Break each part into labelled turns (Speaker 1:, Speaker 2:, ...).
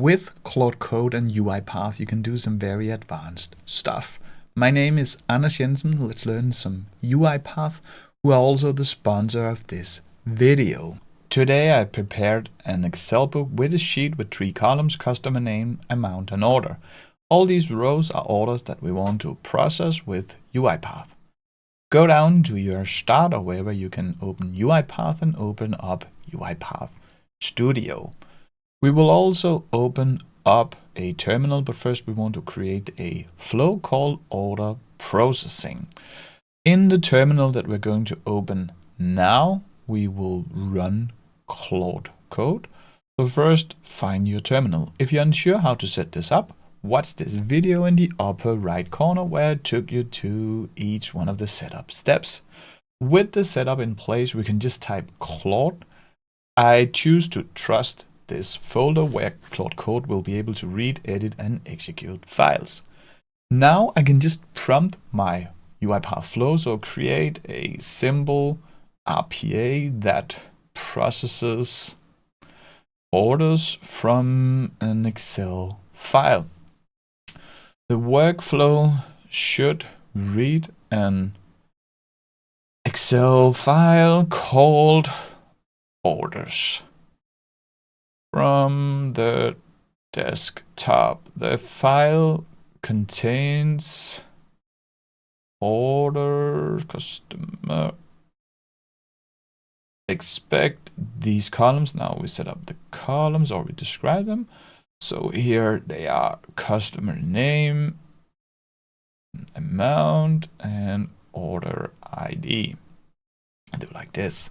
Speaker 1: with Claude Code and UiPath, you can do some very advanced stuff. My name is Jensen. Let's learn some UiPath, who are also the sponsor of this video. Today I prepared an Excel book with a sheet with 3 columns: customer name, amount, and order. All these rows are orders that we want to process with UiPath. Go down to your start or wherever you can open UiPath and open up UiPath Studio. We will also open up a terminal, but first we want to create a flow called order processing. In the terminal that we're going to open now, we will run Claude Code. So first, find your terminal. If you're unsure how to set this up, watch this video in the upper right corner where I took you to each one of the setup steps. With the setup in place, we can just type Claude. I choose to trust this folder where Claude Code will be able to read, edit, and execute files. Now I can just prompt my UiPath flow, so create a simple RPA that processes orders from an Excel file. The workflow should read an Excel file called orders from the desktop. The file contains order, customer. Expect these columns. Now we set up the columns, or we describe them. So here they are: customer name, amount, and order ID. I do like this.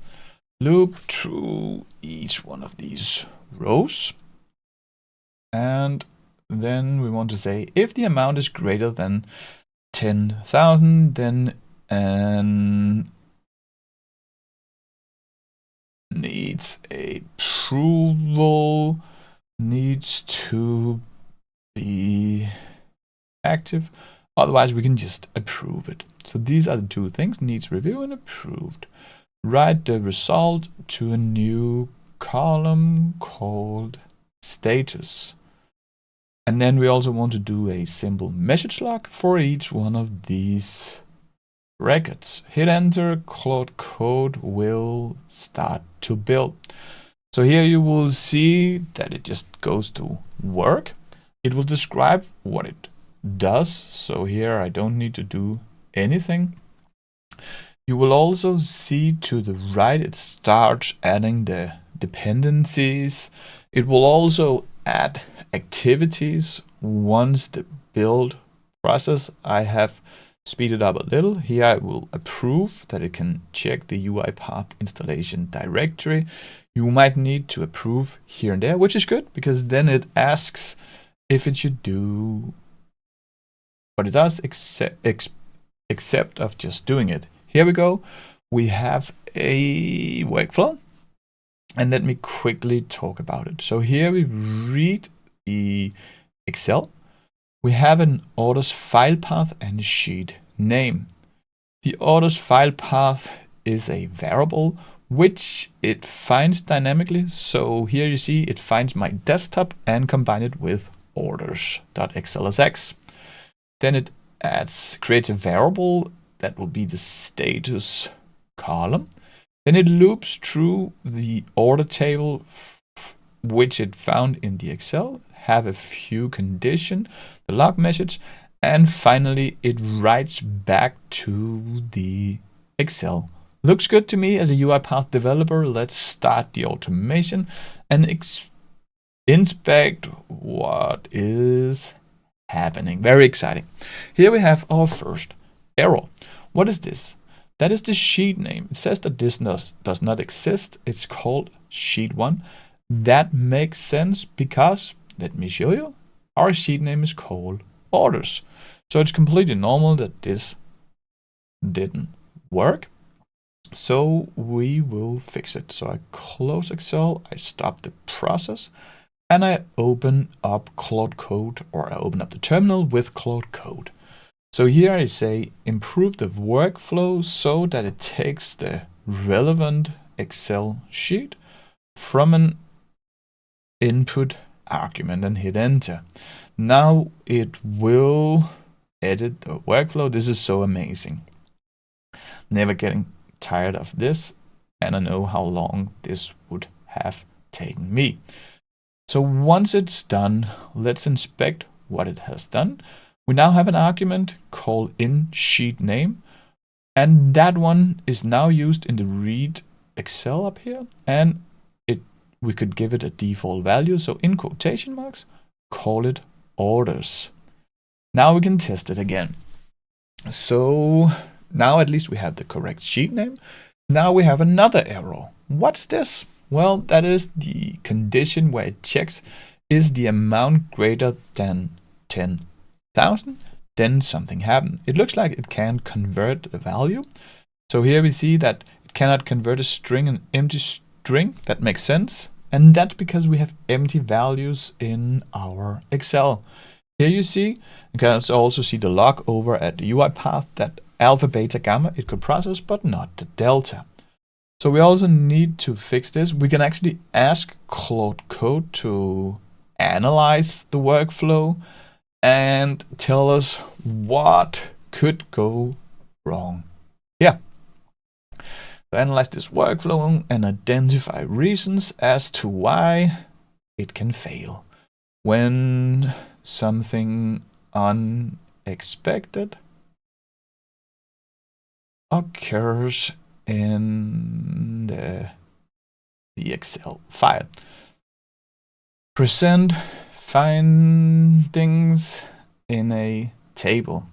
Speaker 1: Loop through each one of these rows. And then we want to say if the amount is greater than 10,000, then needs approval, needs to be active. Otherwise, we can just approve it. So these are the 2 things: needs review and approved. Write the result to a new column called status. And then we also want to do a simple message log for each one of these records. Hit enter, Claude Code will start to build. So here you will see that it just goes to work. It will describe what it does. So here I don't need to do anything. You will also see to the right, it starts adding the dependencies. It will also add activities once the build process. I have speeded up a little. Here I will approve that it can check the UiPath installation directory. You might need to approve here and there, which is good because then it asks if it should do what it does, except of just doing it. Here we go. We have a workflow, and let me quickly talk about it. So here we read the Excel. We have an orders file path and a sheet name. The orders file path is a variable which it finds dynamically. So here you see it finds my desktop and combine it with orders.xlsx. Then it creates a variable that will be the status column. Then it loops through the order table which it found in the Excel, have a few conditions, the log message, and finally it writes back to the Excel. Looks good to me as a UiPath developer. Let's start the automation and inspect what is happening. Very exciting. Here we have our first error. What is this? That is the sheet name. It says that this does not exist. It's called sheet 1. That makes sense because, let me show you, our sheet name is called orders. So it's completely normal that this didn't work. So we will fix it. So I close Excel, I stop the process, and I open up Claude Code, or I open up the terminal with Claude Code. So here I say improve the workflow so that it takes the relevant Excel sheet from an input argument and hit enter. Now it will edit the workflow. This is so amazing. Never getting tired of this, and I know how long this would have taken me. So once it's done, let's inspect what it has done. We now have an argument called inSheetName, and that one is now used in the read Excel up here, and we could give it a default value. So in quotation marks, call it orders. Now we can test it again. So now at least we have the correct sheet name. Now we have another error. What's this? Well, that is the condition where it checks, is the amount greater than 10,000? Then something happened. It looks like it can't convert the value. So here we see that it cannot convert a string, an empty string. That makes sense. And that's because we have empty values in our Excel. Here you see, you can also see the log over at the UiPath, that alpha, beta, gamma it could process, but not the delta. So we also need to fix this. We can actually ask Claude Code to analyze the workflow and tell us what could go wrong here. So analyze this workflow and identify reasons as to why it can fail. When something unexpected occurs in the Excel file. Present findings in a table.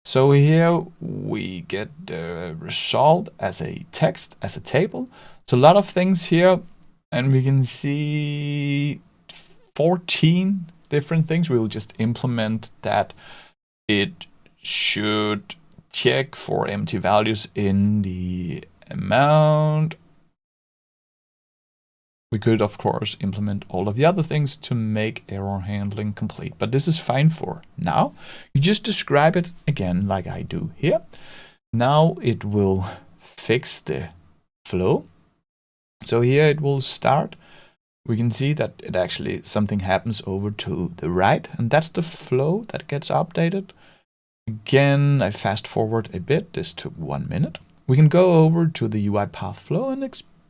Speaker 1: So here we get the result as a text, as a table. So a lot of things here, and we can see 14 different things. We will just implement that it should check for empty values in the amount. We could, of course, implement all of the other things to make error handling complete, but this is fine for now. You just describe it again like I do here. Now it will fix the flow. So here it will start. We can see that it actually, something happens over to the right, and that's the flow that gets updated. Again, I fast forward a bit. This took 1 minute. We can go over to the UiPath flow and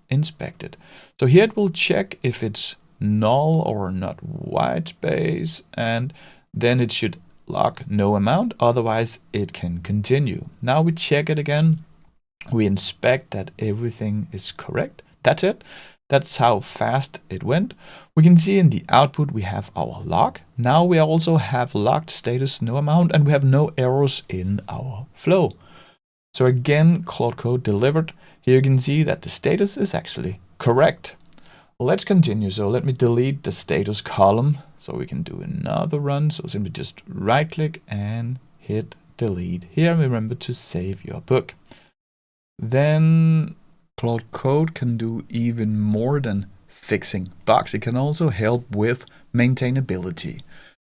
Speaker 1: inspect it. So here it will check if it's null or not white space, and then it should log no amount, otherwise it can continue. Now we check it again. We inspect that everything is correct. That's it. That's how fast it went. We can see in the output we have our log. Now we also have logged status no amount, and we have no errors in our flow. So again, Claude Code delivered. Here you can see that the status is actually correct. Let's continue. So let me delete the status column so we can do another run. So simply just right click and hit delete. Here remember to save your book. Then Claude Code can do even more than fixing bugs. It can also help with maintainability.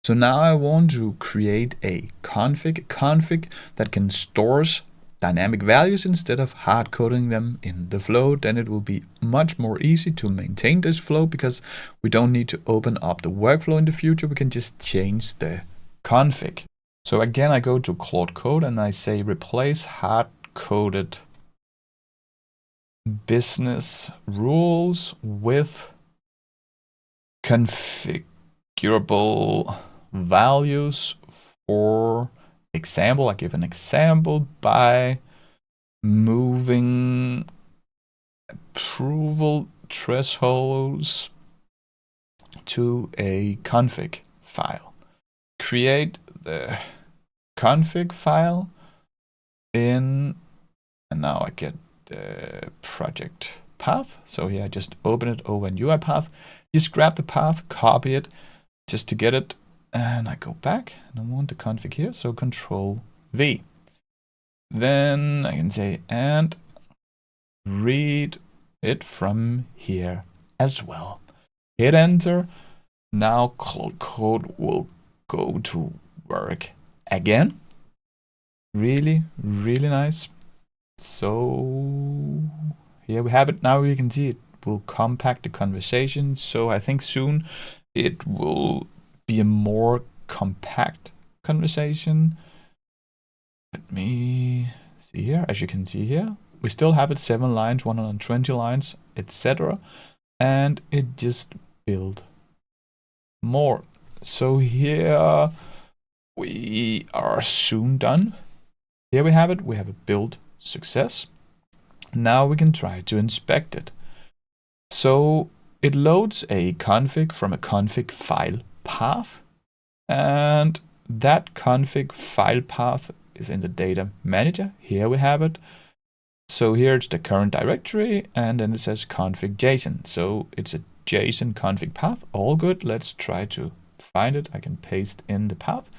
Speaker 1: So now I want to create a config that can stores dynamic values instead of hard coding them in the flow. Then it will be much more easy to maintain this flow because we don't need to open up the workflow in the future. We can just change the config. So again, I go to Claude Code and I say replace hard coded business rules with configurable values. For example, I give an example by moving approval thresholds to a config file. Create the config file in, and now I get the project path. So here I just open it over in UiPath, just grab the path, copy it just to get it, and I go back and I want the config here, so Control V. Then I can say and read it from here as well. Hit enter. Now Claude Code will go to work again. Really, really nice. So here we have it. Now we can see it will compact the conversation. So I think soon it will be a more compact conversation. Let me see here. As you can see here, we still have it 7 lines, 120 lines, etc. And it just built more. So here we are soon done. Here we have it. We have a build success. Now we can try to inspect it. So it loads a config from a config file path, and that config file path is in the data manager. Here we have it. So here it's the current directory, and then it says config JSON. So it's a JSON config path. All good. Let's try to find it. I can paste in the path.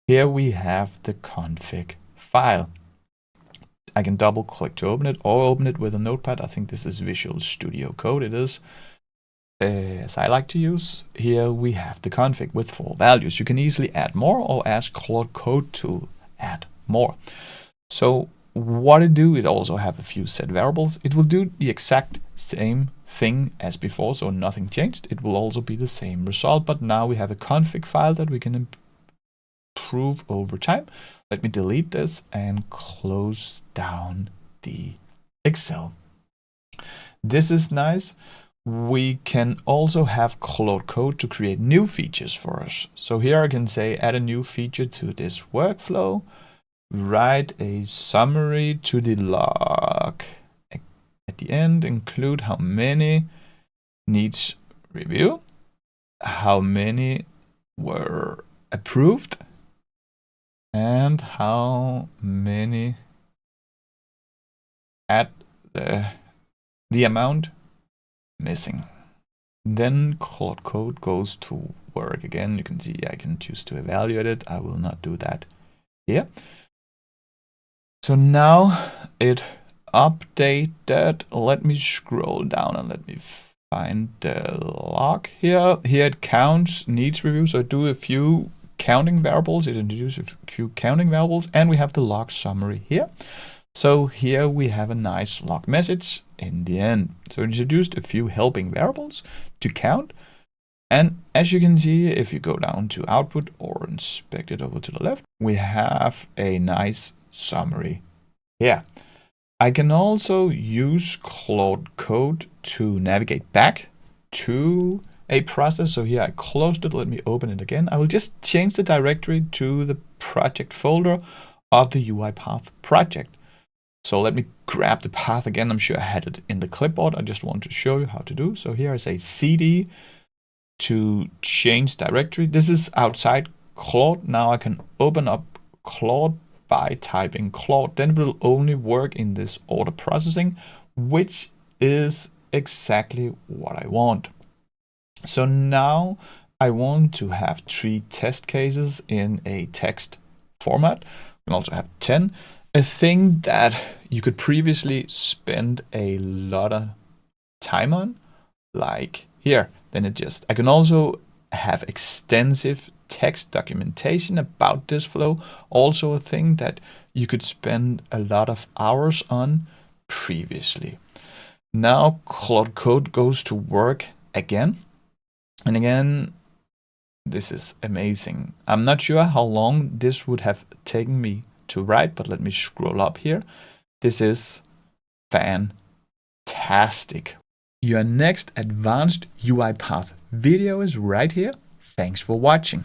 Speaker 1: Here we have the config file. I can double click to open it, or open it with a notepad. I think this is Visual Studio Code. It is, as I like to use. Here we have the config with 4 values. You can easily add more or ask Claude Code to add more. So what it do, it also have a few set variables. It will do the exact same thing as before, so nothing changed. It will also be the same result, but now we have a config file that we can improve over time. Let me delete this and close down the Excel. This is nice. We can also have Claude Code to create new features for us. So here I can say add a new feature to this workflow, write a summary to the log at the end, include how many needs review, how many were approved, and how many at the amount missing. Then Claude Code goes to work again. You can see I can choose to evaluate it. I will not do that here. So now it updated. Let me scroll down and let me find the log here. Here it counts needs review. So I do a few counting variables. It introduces a few counting variables, and we have the log summary here. So here we have a nice log message in the end. So it introduced a few helping variables to count. And as you can see, if you go down to output or inspect it over to the left, we have a nice summary here. I can also use Claude Code to navigate back to a process. So here I closed it. Let me open it again. I will just change the directory to the project folder of the UiPath project. So let me grab the path again. I'm sure I had it in the clipboard. I just want to show you how to do. So here I say cd to change directory. This is outside Claude. Now I can open up Claude by typing Claude. Then it will only work in this order processing, which is exactly what I want. So now I want to have 3 test cases in a text format. We can also have 10. A thing that you could previously spend a lot of time on, like here, then I can also have extensive text documentation about this flow. Also a thing that you could spend a lot of hours on previously. Now Claude Code goes to work again. And again, this is amazing. I'm not sure how long this would have taken me to write, but let me scroll up here. This is fantastic. Your next advanced UiPath video is right here. Thanks for watching.